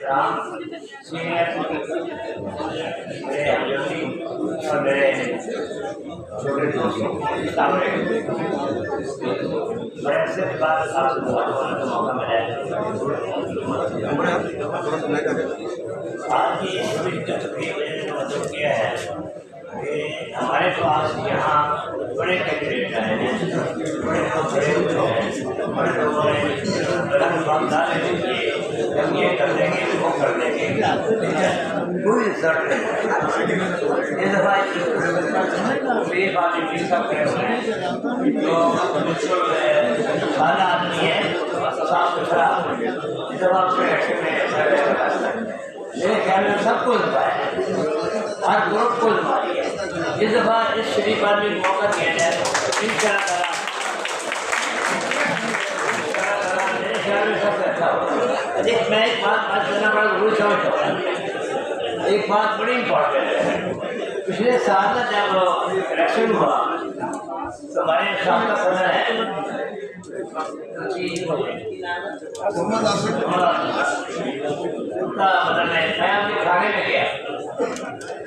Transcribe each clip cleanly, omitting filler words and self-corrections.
Ram senior मेरे हमजोशी और मेरे छोटे दोस्तों सामने बड़े से बात आपसे बहुत मौका मिला है। आज की इस तकरीब ने मतलब किया है कि हमारे पास यहाँ बड़े कैंडिडेट आए हैं, बड़े लोग खड़े हुए हैं, बड़े लोगों ने रंग बांधा है कि हम ये कर देंगे वो कर देंगे, कोई रिजल्ट नहीं। इस दफ़ा ये बात सब कह रहे हैं तो बिल्कुल सारा आदमी है साफ सुथरा। इस दफ़ा उसमें मेरे ख्याल में सबको है, हर ग्रुप को मारी है। इस दफ़ा इस शरीफ आदमी को मौका दिया जाए तो इंशाअल्लाह मेरे ख्याल में सब अच्छा होगा। मैं एक बात करना बड़ा जरूरी समझता हूँ, एक बात बड़ी इम्पोर्टेंट है। पिछले साल ना जब इलेक्शन हुआ तो हमारे सामने सदर है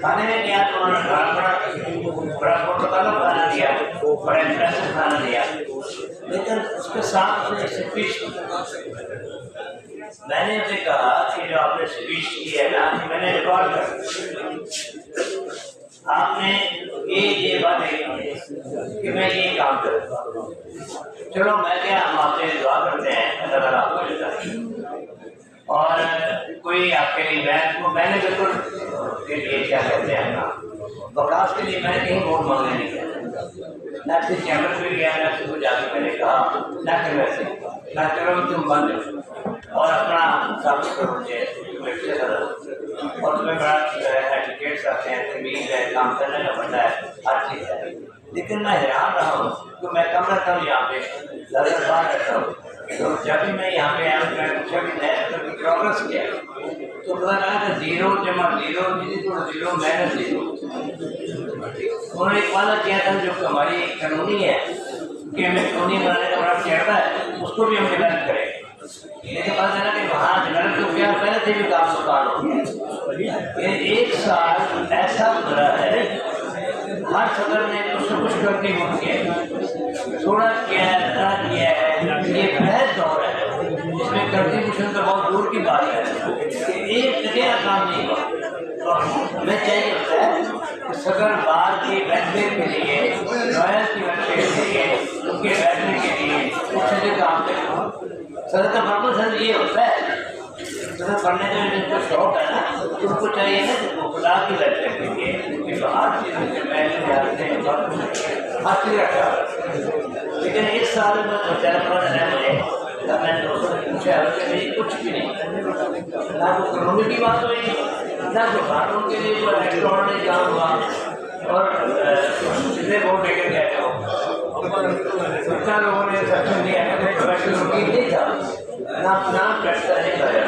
खाने में गया तो उन्होंने बड़ा प्रोटोकॉल बना दिया, बड़ा इंप्रेसिव खाना दिया, लेकिन उसके साथ उसने स्पीच मैंने उसे कहा कि जो आपने स्पीच की है ना, मैंने रिकॉर्ड कर आपने ये बात कि मैं ये काम करूँगा। चलो मैं क्या, हम आपसे दुआ करते हैं अल्लाह ताला आपको देता है। और कोई आपके लिए मैंने बिल्कुल के लिए क्या कहते हैं ना बकवास के लिए मैंने कहीं वोट मांगने नहीं गया, ना फिर चैम्बर में गया, ना फिर जाके मैंने कहा ना कि वैसे ना चलो तुम बंद और अपना साबित करो और तुम्हें बड़ा एटिकेट्स आते हैं, तमीज़ है, काम करने का पड़ता है, हर चीज़ है। लेकिन मैं हैरान रहा हूँ कि मैं कम रहता हूँ यहाँ पे, ज़्यादा बाहर रहता हूँ, तो जब भी मैं यहाँ पे आया मैंने पूछा कि मैं प्रोग्रेस किया तो पता लगा कि 0 जमा 0 0 माइनस 0। उन्होंने एक वादा किया था जो हमारी कानूनी है कि हमें कानूनी बनाने का बड़ा चेहरा है, उसको भी हम डेवलप करें। लेकिन पता चला कि वहाँ डेवलप तो क्या पहले से भी काम सुधार हो गया। एक साल ऐसा गुजरा है, हर सदर ने कुछ न कुछ करके किया, थोड़ा किया है, ये बहस दौर है जिसमें कंट्रीब्यूशन तो बहुत दूर की बात है कि एक जगह काम नहीं हुआ। मैं चाहिए होता है कि सदर बार के बैठने के लिए, रॉयल की बैठने के लिए, उनके बैठने के लिए कुछ से काम करें। सदर का पर्पस ये होता है, सदर पढ़ने का जिनको शौक है ना उनको चाहिए ना कि खुदा की बैठने के लिए कि हर चीज़ से बैठने जाते हैं, हर चीज़ रखा। लेकिन इस साल में तो चैप्टर है मुझे, तब मैंने दोस्तों से पूछा कि नहीं कुछ भी नहीं, ना तो कानूनी की बात हुई, ना तो कानून के लिए कोई एक्स्ट्राऑर्डिनरी काम हुआ। और जितने वोट लेकर गए थे उतना लोगों ने सेक्शन दिया प्रोफेशनल नहीं था, नाम करता नहीं पाया।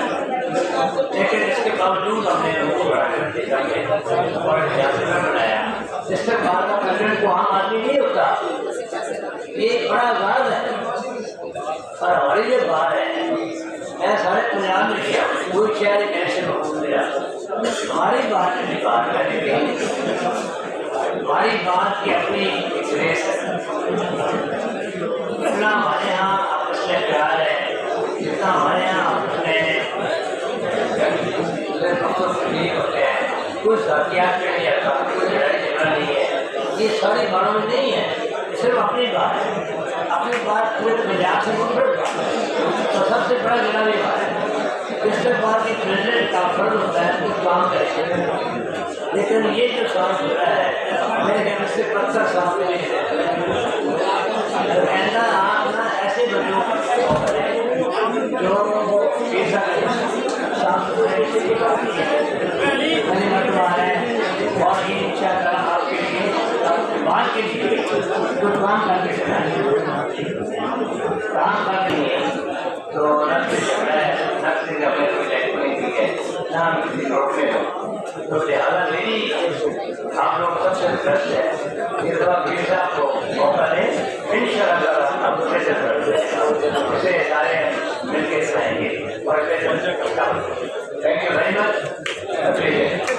लेकिन इसके बावजूद हमने उनको बड़ा और बनाया, जिससे भारत का प्रेसिडेंट को आम आदमी नहीं होता, ये एक बड़ा वाद है। और हमारी जो बात है मैं सारे पंजाब में किया, कोई शहर कैसे मिला हमारी बात की बात करने के, हमारी बात की अपनी रेस है। जितना हमारे यहाँ आपस में प्यार है, जितना हमारे यहाँ आपस में होते हैं, कुछ हथियार के लिए कोई लड़ाई झगड़ा नहीं है, ये सारी बातों में नहीं है, सिर्फ अपनी बात है। अपनी बात पूरे पंजाब से मुठभेड़ तो सबसे बड़ा गिरावी बात है। इसके बाद की प्रेसिडेंट का फर्ज होता है कुछ काम करें, लेकिन ये जो सांस हो रहा है मेरे ख्याल से 15 साल के लिए कहना आप ना ऐसे बच्चों जो साफ सुथरे और ये इंशाअल्लाह आपके लिए बात के लिए जो काम करके काम कर रही है तो रस्ते चल रहा है, रस्ते का कोई लाइफ नहीं है ना किसी रोड पे हो, तो लिहाजा मेरी आप लोग सबसे रिक्वेस्ट है कि थोड़ा प्लीज आपको मौका दें, इंशाअल्लाह आप प्रेशर करते हैं, इसे सारे मिलकर चलाएंगे और थैंक यू। ٹھیک ہے